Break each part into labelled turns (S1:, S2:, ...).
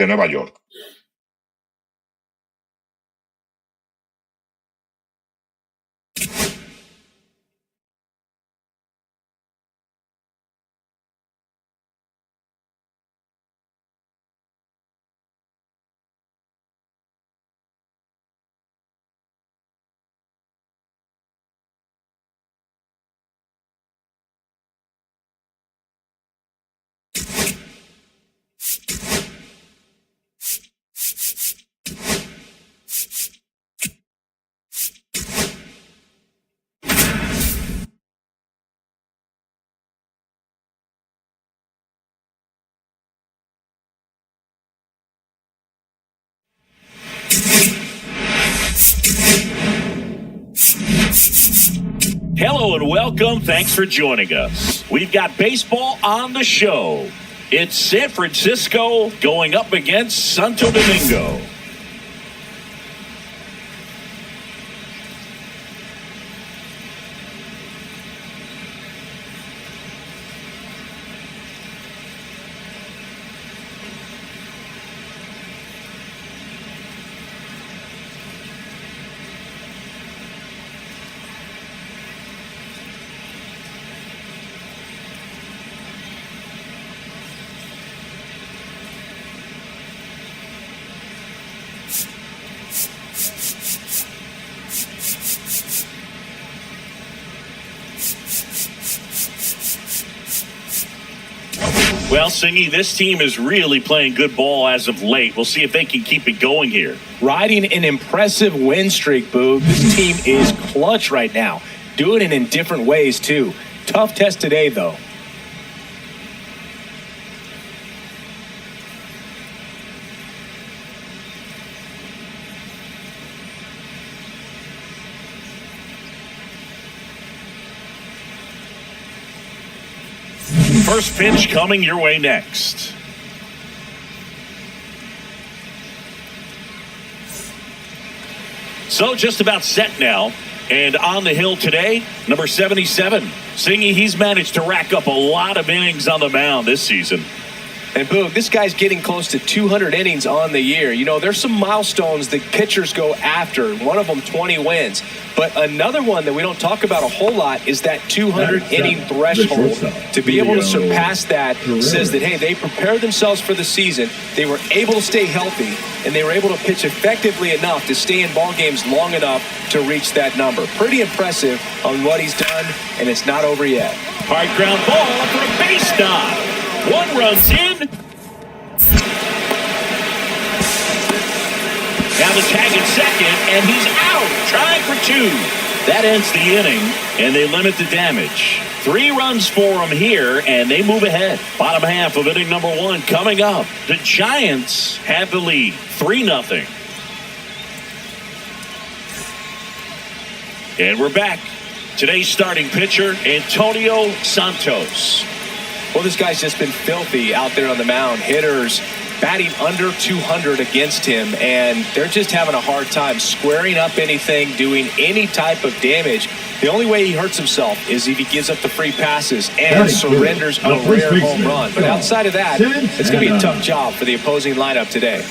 S1: de Nueva York.
S2: Hello and welcome. Thanks for joining us. We've got baseball on the show. It's San Francisco going up against Santo Domingo. Well, Singy, this team is really playing good ball as of late. We'll see if they can keep it going here.
S3: Riding an impressive win streak, Boog. This team is clutch right now. Doing it in different ways, too. Tough test today, though.
S2: First pitch coming your way next. So just about set now. And on the hill today, number 77. Singy, he's managed to rack up a lot of innings on the mound this season.
S3: And Boog, this guy's getting close to 200 innings on the year. You know, there's some milestones that pitchers go after. One of them, 20 wins. But another one that we don't talk about a whole lot is that 200-inning threshold. To be able to surpass that says that, hey, they prepared themselves for the season. They were able to stay healthy, and they were able to pitch effectively enough to stay in ball games long enough to reach that number. Pretty impressive on what he's done, and it's not over yet.
S2: Hard ground ball for a base dive. One run's in. Now the tag at second, and he's out. Trying for two. That ends the inning, and they limit the damage. 3 runs for them here, and they move ahead. Bottom half of inning number 1 coming up. The Giants have the lead, 3-0. And we're back. Today's starting pitcher, Antonio Santos.
S3: Well, this guy's just been filthy out there on the mound. Hitters batting under 200 against him, and they're just having a hard time squaring up anything, doing any type of damage. The only way he hurts himself is if he gives up the free passes and surrenders a rare home run. But outside of that, it's going to be a tough job for the opposing lineup today.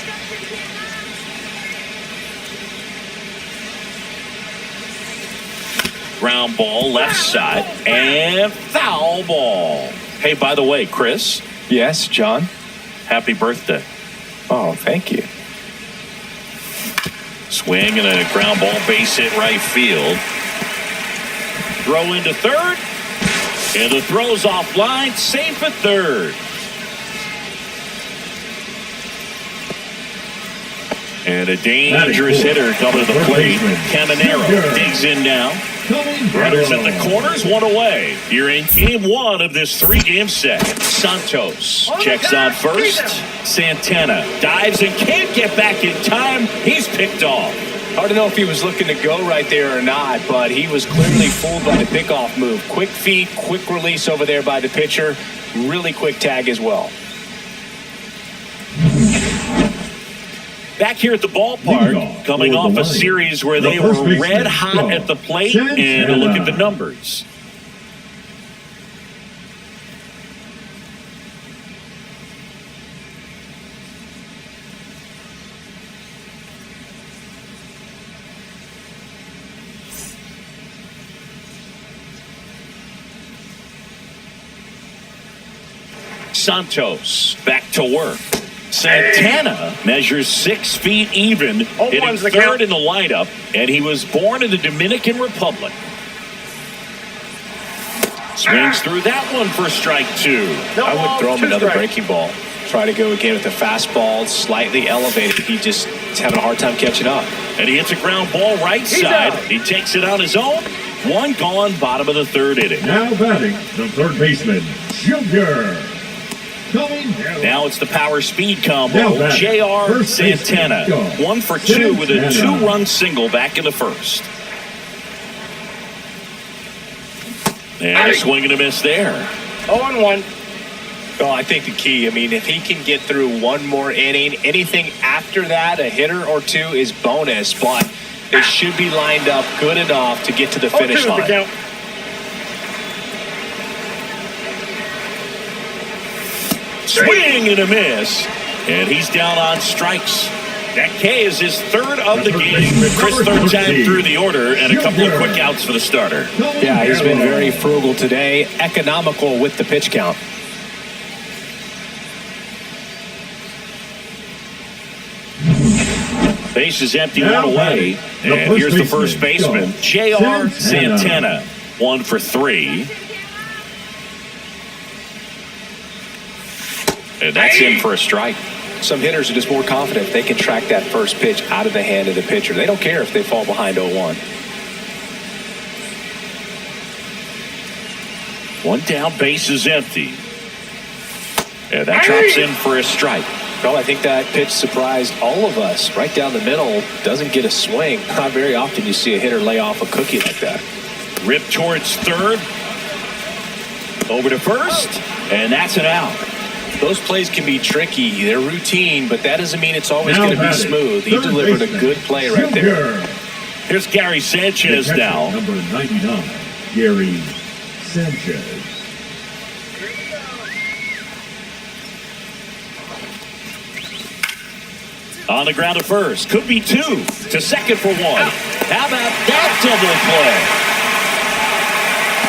S2: Ground ball left side and foul ball. Hey, by the way, Chris.
S3: Yes, John?
S2: Happy birthday.
S3: Oh, thank you.
S2: Swing and a ground ball base hit right field. Throw into third. And the throw's offline. Safe at third. And a dangerous hitter coming to the plate. Caminero digs in now. Runners at the corners, 1 away. You're in game 1 of this 3-game set. Santos checks on first. Santana dives and can't get back in time. He's picked off.
S3: Hard to know if he was looking to go right there or not, but he was clearly fooled by the pickoff move. Quick feet, quick release over there by the pitcher. Really quick tag as well.
S2: Back here at the ballpark, coming off a series where they were red hot at the plate, and a look at the numbers. Santos back to work. Santana measures 6 feet even, hitting third in the lineup, and he was born in the Dominican Republic. Swings through that one for strike 2.
S3: I would throw him another breaking ball. Try to go again with the fastball, slightly elevated. He just is having a hard time catching up.
S2: And he hits a ground ball right side. He takes it on his own. One gone, bottom of the third inning.
S1: Now batting, the third baseman, Junior.
S2: Now it's the power speed combo. J.R. Santana. 1 for 2 with a 2-run single back in the first. And a swing and a miss there.
S3: 0-1. Well, I think the key, I mean, if he can get through one more inning, anything after that, a hitter or two is bonus, but they should be lined up good enough to get to the finish line.
S2: Swing and a miss, and he's down on strikes. That K is his third of the game. Chris, third time through the order, and a couple of quick outs for the starter.
S3: Yeah, he's been very frugal today, economical with the pitch count.
S2: Base is empty, one away, and here's the first baseman, J.R. Santana. 1 for 3. And that's in for a strike.
S3: Some hitters are just more confident if they can track that first pitch out of the hand of the pitcher. They don't care if they fall behind 0-1.
S2: One down, base is empty. And that drops in for a strike.
S3: Well, I think that pitch surprised all of us. Right down the middle, doesn't get a swing. Not very often you see a hitter lay off a cookie like that.
S2: Rip towards third. Over to first, and that's an out.
S3: Those plays can be tricky. They're routine, but that doesn't mean it's always going to be smooth. He delivered a good play right there.
S2: Here's Gary Sanchez now.
S1: Number 99, Gary Sanchez.
S2: On the ground to first. Could be 2. To second for 1. How about that double play?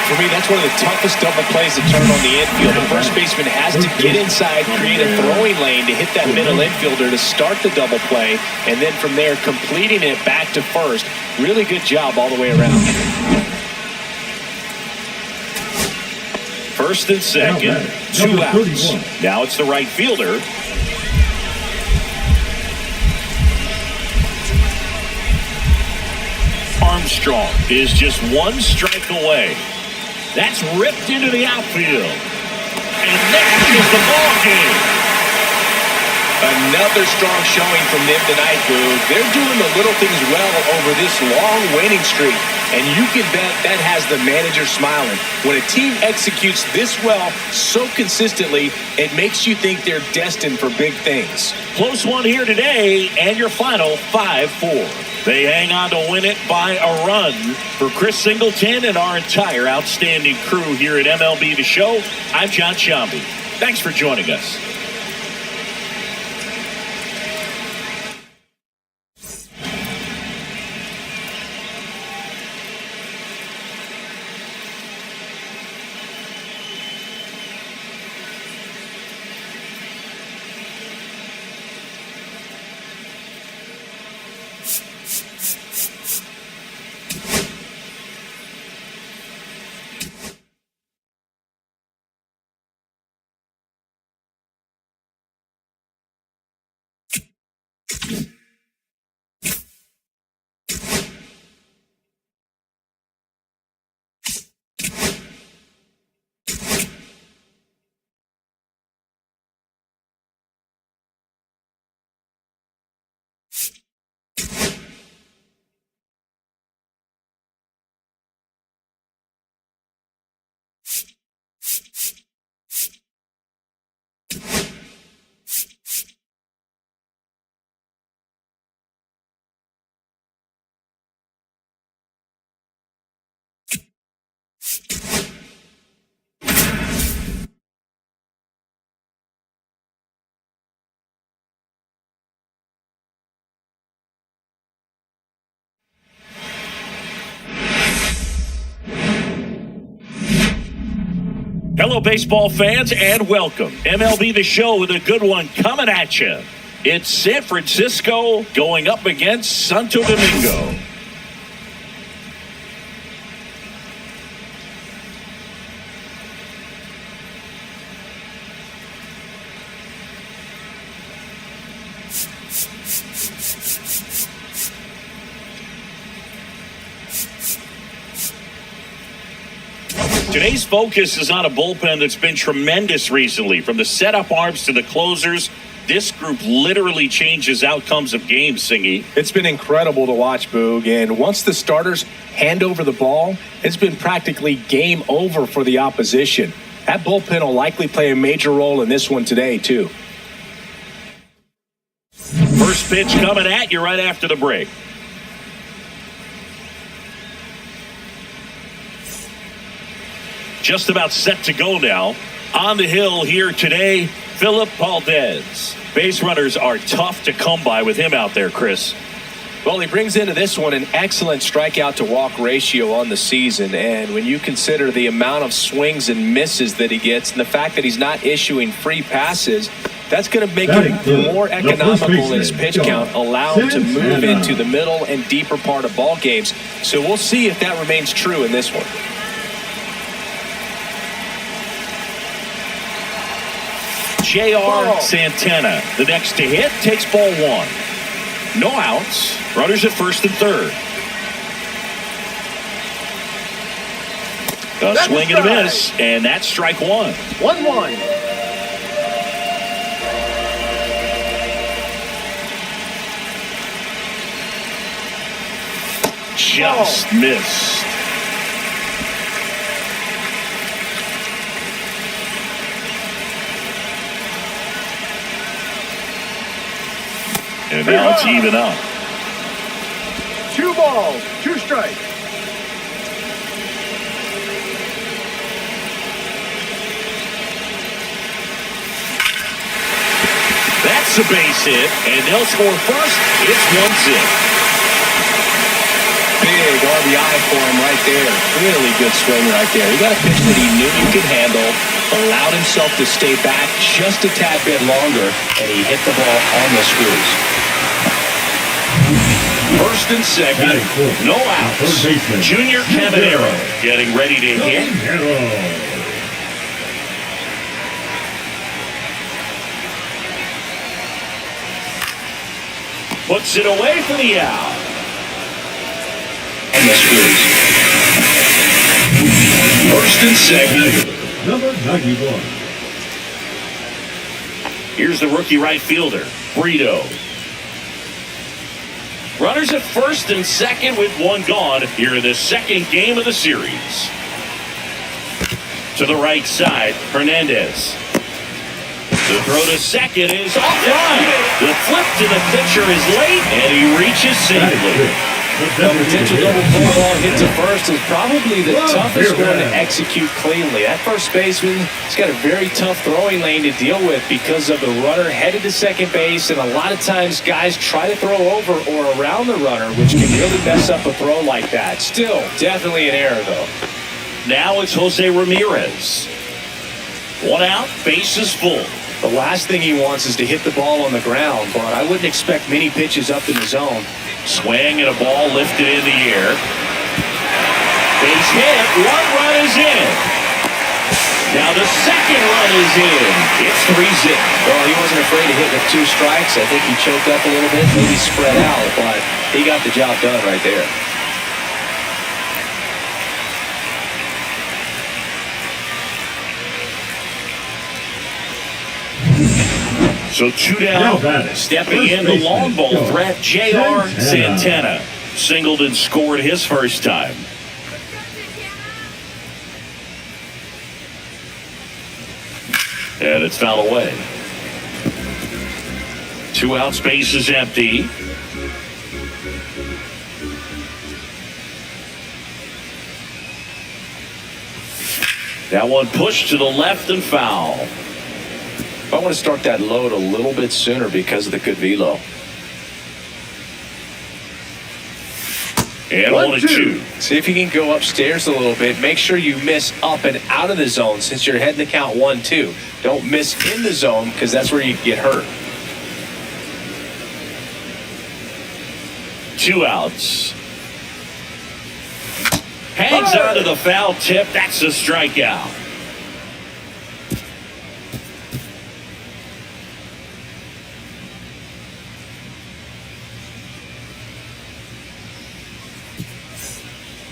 S3: For me, that's one of the toughest double plays to turn on the infield. The first baseman has to get inside, create a throwing lane to hit that middle infielder to start the double play, and then from there, completing it back to first. Really good job all the way around.
S2: First and second, 2 outs. Now it's the right fielder. Armstrong is just 1 strike away. That's ripped into the outfield. And that is the ball game.
S3: Another strong showing from them tonight, Boog. They're doing the little things well over this long winning streak. And you can bet that has the manager smiling. When a team executes this well so consistently, it makes you think they're destined for big things.
S2: Close one here today, and your final 5-4. They hang on to win it by a run. For Chris Singleton and our entire outstanding crew here at MLB The Show, I'm John Shambi. Thanks for joining us. Hello, baseball fans, and welcome. MLB The Show with a good one coming at you. It's San Francisco going up against Santo Domingo. Today's focus is on a bullpen that's been tremendous recently. From the setup arms to the closers, this group literally changes outcomes of games, Singy.
S3: It's been incredible to watch, Boog. And once the starters hand over the ball, it's been practically game over for the opposition. That bullpen will likely play a major role in this one today, too.
S2: First pitch coming at you right after the break. Just about set to go now. On the hill here today, Philip Valdez. Base runners are tough to come by with him out there, Chris.
S3: Well, he brings into this one an excellent strikeout to walk ratio on the season. And when you consider the amount of swings and misses that he gets and the fact that he's not issuing free passes, that's going to make him more economical in his pitch count, allow him to move into the middle and deeper part of ball games. So we'll see if that remains true in this one.
S2: J.R. Santana, the next to hit, takes ball one. No outs. Runners at first and third. A swing and a miss, and that's strike one.
S3: 1-1.
S2: Just missed. And now it's even up.
S4: 2 balls, 2 strikes.
S2: That's a base hit, and they'll score first. It's 1-0.
S3: Big RBI for him right there. Really good swing right there. He got a pitch that he knew he could handle, allowed himself to stay back just a tad bit longer, and he hit the ball on the screws.
S2: First and second, no outs. Junior Caminero getting ready to hit. Puts it away for the out.
S3: On the screws.
S2: First and second.
S1: Number 91.
S2: Here's the rookie right fielder, Brito. Runners at first and second with one gone here in the second game of the series. To the right side, Hernandez. The throw to second is offline. The flip to the pitcher is late, and he reaches safely.
S3: The potential double play ball hit to first is probably the toughest one to execute cleanly. That first baseman has got a very tough throwing lane to deal with because of the runner headed to second base, and a lot of times guys try to throw over or around the runner, which can really mess up a throw like that. Still, definitely an error, though.
S2: Now it's Jose Ramirez. One out, base is full.
S3: The last thing he wants is to hit the ball on the ground, but I wouldn't expect many pitches up in the zone.
S2: Swing and a ball lifted in the air. Base hit. One run is in. Now the second run is in. It's 3-0.
S3: Well, he wasn't afraid to hit with 2 strikes. I think he choked up a little bit, maybe spread out, but he got the job done right there.
S2: So 2 down, stepping in the long ball threat, J.R. Santana. Singled and scored his first time. And it's fouled away. 2 outs, base is empty. That one pushed to the left and foul.
S3: I want to start that load a little bit sooner because of the good velo.
S2: And 1-2.
S3: See if you can go upstairs a little bit. Make sure you miss up and out of the zone since you're heading to count 1-2. Don't miss in the zone because that's where you get hurt.
S2: 2 outs. Hangs onto the foul tip. That's a strikeout.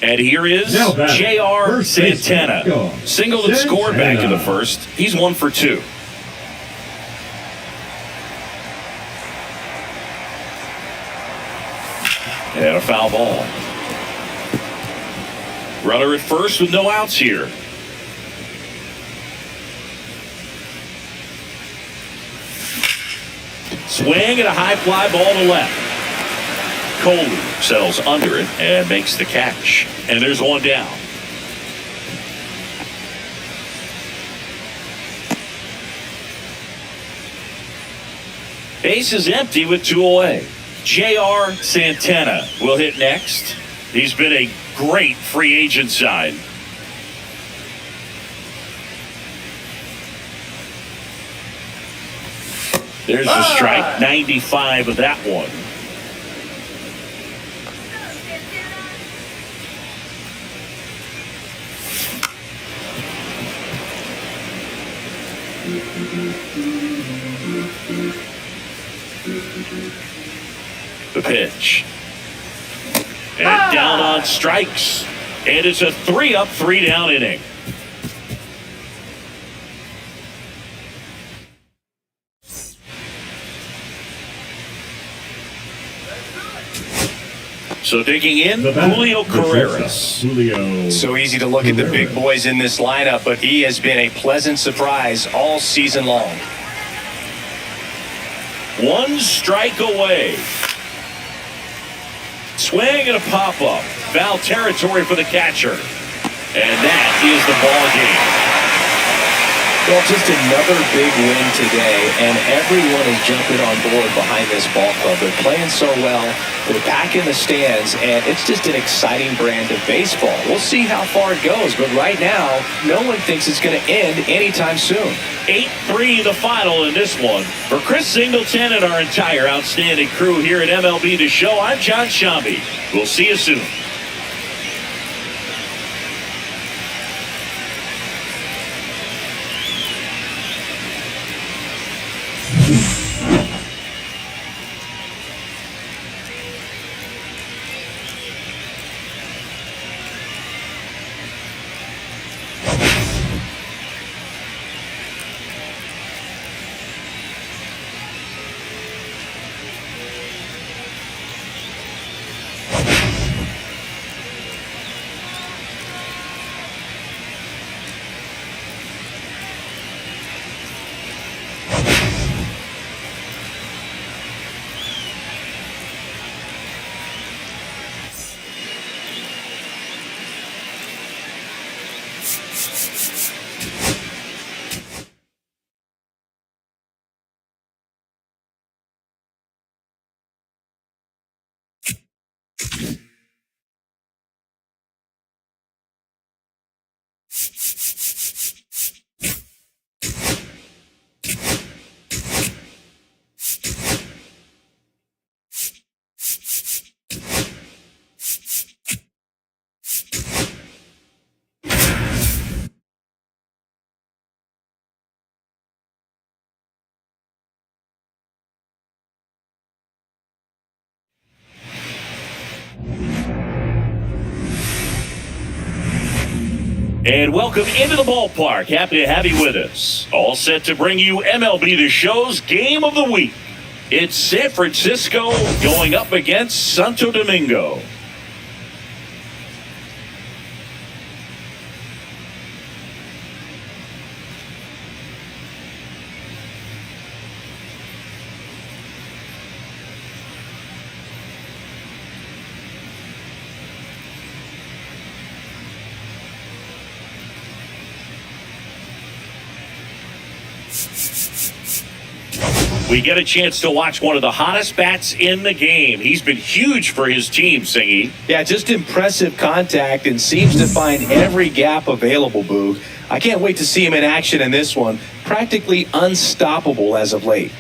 S2: And here is J.R. Santana. Single that scored back in the first. He's 1 for 2. And a foul ball. Runner at first with no outs here. Swing and a high fly ball to left. Cole settles under it and makes the catch. And there's 1 down. Base is empty with 2 away. J.R. Santana will hit next. He's been a great free agent sign. There's the strike. 95 of that one. The pitch. And down on strikes. And it's a 3-up, 3-down inning. So digging in, Julio Carreras.
S3: So easy to look at the big boys in this lineup, but he has been a pleasant surprise all season long.
S2: 1 strike away. Swing and a pop-up. Foul territory for the catcher. And that is the ball game.
S3: Well, just another big win today, and everyone is jumping on board behind this ball club. They're playing so well. They're back in the stands, and it's just an exciting brand of baseball. We'll see how far it goes, but right now, no one thinks it's going to end anytime soon.
S2: 8-3 the final in this one. For Chris Singleton and our entire outstanding crew here at MLB The Show, I'm John Shambi. We'll see you soon. And welcome into the ballpark. Happy to have you with us. All set to bring you MLB The Show's Game of the Week. It's San Francisco going up against Santo Domingo. We get a chance to watch one of the hottest bats in the game. He's been huge for his team, Singy.
S3: Yeah, just impressive contact and seems to find every gap available, Boog. I can't wait to see him in action in this one. Practically unstoppable as of late.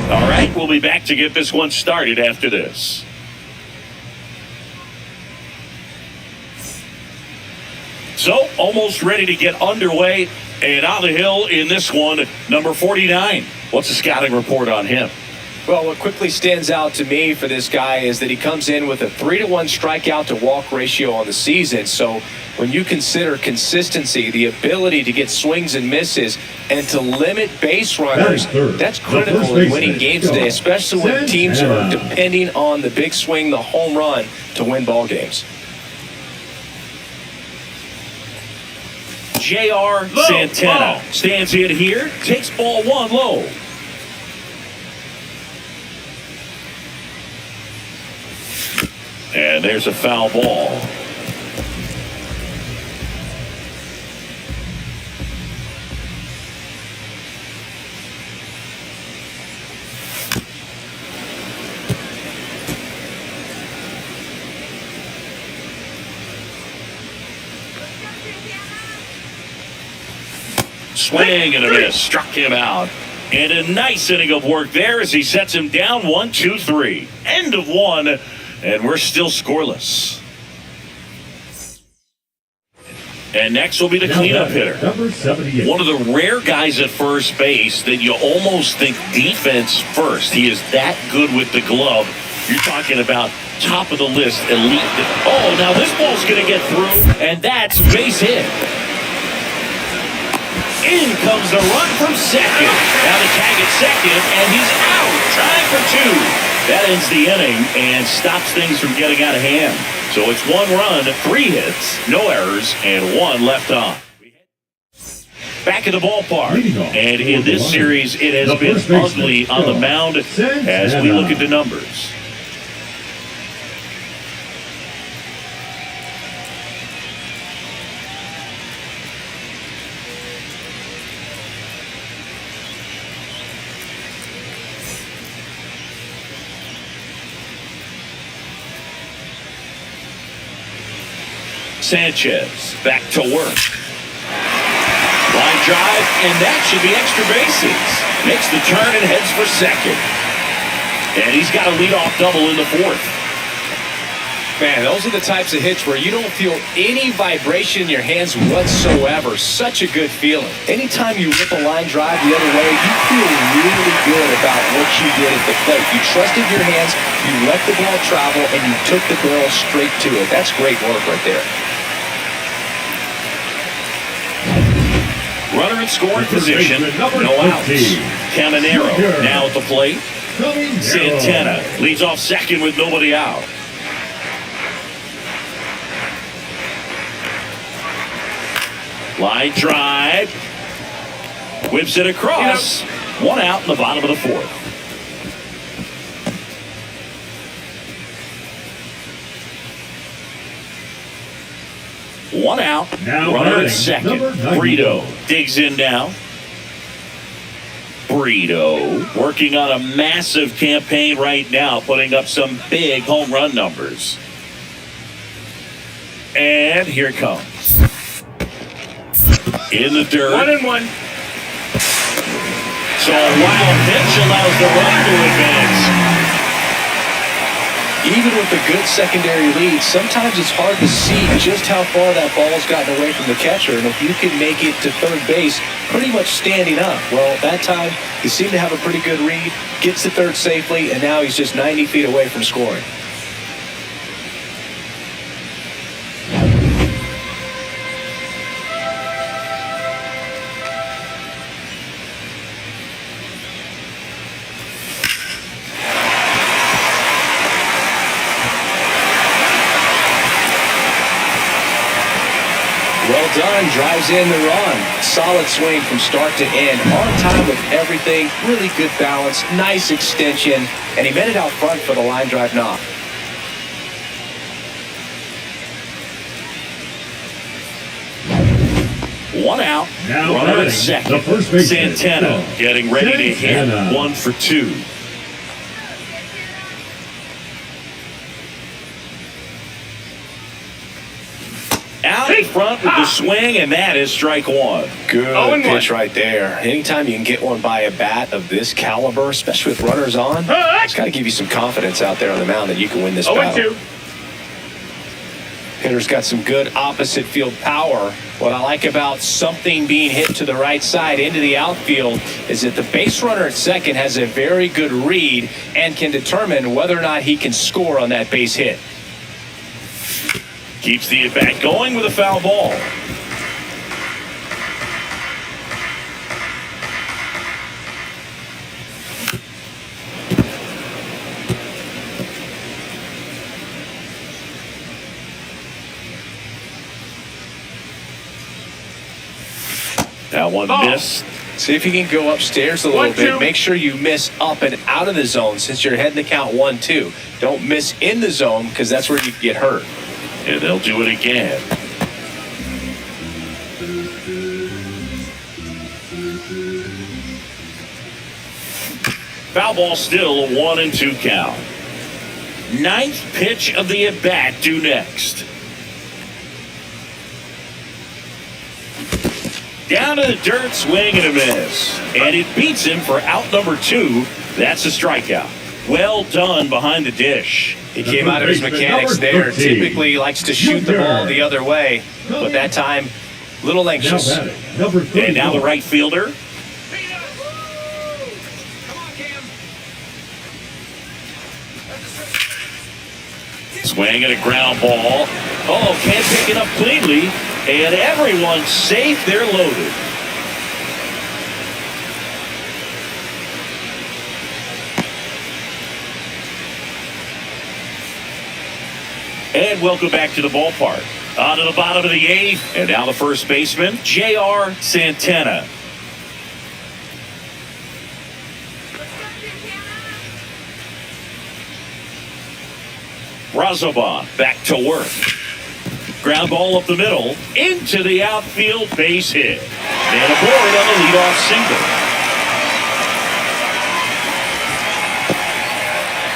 S2: All right, we'll be back to get this one started after this. So, almost ready to get underway and on the hill in this one, number 49. What's the scouting report on him?
S3: Well, what quickly stands out to me for this guy is that he comes in with a 3-to-1 strikeout to walk ratio on the season. So when you consider consistency, the ability to get swings and misses, and to limit base runners, that's critical in winning games today, especially when teams are depending on the big swing, the home run, to win ball games.
S2: J.R. Santana stands in here, takes ball one low. And there's a foul ball. Swing and a miss, struck him out. And a nice inning of work there as he sets him down 1-2-3. End of one, and we're still scoreless. And next will be the cleanup hitter.
S1: Number 78.
S2: One of the rare guys at first base that you almost think defense first. He is that good with the glove. You're talking about top of the list, elite. Oh, now this ball's going to get through, and that's base hit. In comes the run from second. Now the tag at second, and he's out. Trying for two. That ends the inning and stops things from getting out of hand. So it's 1 run, 3 hits, no errors, and 1 left on. Back at the ballpark. And in this series, it has been ugly on the mound as we look at the numbers. Sanchez back to work. Line drive, and that should be extra bases. Makes the turn and heads for second. And he's got a leadoff double in the 4th.
S3: Man, those are the types of hits where you don't feel any vibration in your hands whatsoever. Such a good feeling. Anytime you rip a line drive the other way, you feel really good about what you did at the plate. You trusted your hands, you let the ball travel, and you took the barrel straight to it. That's great work right there.
S2: Runner in scoring position, no outs. Caminero now at the plate. Santana leads off second with nobody out. Line drive. Whips it across. 1 out in the bottom of the 4th. One out.
S1: Now
S2: runner at
S1: batting,
S2: second.
S1: number 90.
S2: Brito digs in now. Brito working on a massive campaign right now, putting up some big home run numbers. And here it comes. In the dirt.
S4: 1-1.
S2: So a wild pitch allows the runner to advance.
S3: Even with a good secondary lead, sometimes it's hard to see just how far that ball's gotten away from the catcher. And if you can make it to third base pretty much standing up, well, that time he seemed to have a pretty good read, gets to third safely, and now he's just 90 feet away from scoring. one drives in the run. Solid swing from start to end. On time with everything. Really good balance. Nice extension. And he met it out front for the line drive knock.
S2: One out.
S1: Now
S2: Runner at
S1: batting,
S2: second.
S1: the first baseman,
S2: Santana getting ready to hit.
S1: Santana.
S2: 1 for 2. Out in front with the swing, and that is strike 1.
S3: Good pitch right there. Anytime you can get one by a bat of this caliber, especially with runners on, it's got to give you some confidence out there on the mound that you can win this battle.
S4: 0-2.
S3: Hitter's got some good opposite field power. What I like about something being hit to the right side into the outfield is that the base runner at second has a very good read and can determine whether or not he can score on that base hit.
S2: Keeps the at-bat going with a foul ball. That one missed.
S3: See if you can go upstairs a little bit. Make sure you miss up and out of the zone since you're heading to count 1-2. Don't miss in the zone because that's where you get hurt.
S2: And they'll do it again. Foul ball still a 1-2 count. Ninth pitch of the at-bat due next. Down to the dirt, swing and a miss. And it beats him for out number 2. That's a strikeout. Well done behind the dish.
S3: He came out of his mechanics there. Typically he likes to shoot the ball the other way, but that time, a little anxious.
S1: Now batting, number 34.
S2: And now the right fielder. Swing and a ground ball. Oh, can't pick it up cleanly. And everyone's safe. They're loaded. And welcome back to the ballpark. On to the bottom of the 8th. And now the first baseman, J.R. Santana. Razoban back to work. Ground ball up the middle, into the outfield, base hit. And aboard on the leadoff single.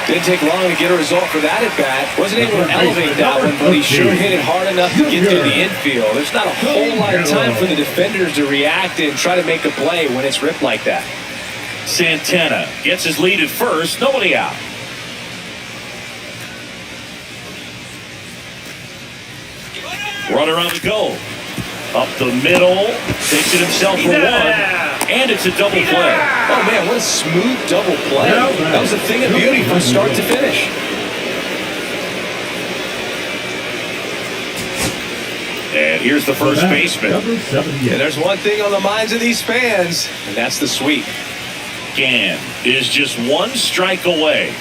S3: Didn't take long to get a result for that at bat. Wasn't able to elevate that one, but he sure hit it hard enough to get through the infield. There's not a whole lot of time for the defenders to react and try to make a play when it's ripped like that.
S2: Santana gets his lead at first, nobody out. Runner on the go. Up the middle. Takes it himself for 1. And it's a double play.
S3: Oh, man, what a smooth double play. That was a thing of beauty from start to finish.
S2: And here's the first baseman.
S3: And there's one thing on the minds of these fans, and that's the sweep.
S2: Gann is just 1 strike away.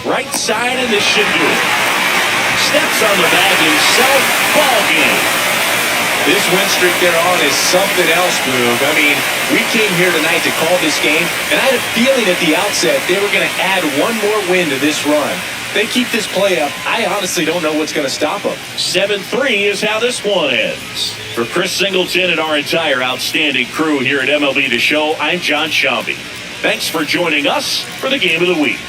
S2: Right side, and this should do it. Steps on the bag himself. Ball game.
S3: This win streak they're on is something else, Boog. I mean, we came here tonight to call this game, and I had a feeling at the outset they were going to add one more win to this run. They keep this play up, I honestly don't know what's going to stop them.
S2: 7-3 is how this one ends. For Chris Singleton and our entire outstanding crew here at MLB The Show, I'm John Shambi. Thanks for joining us for the Game of the Week.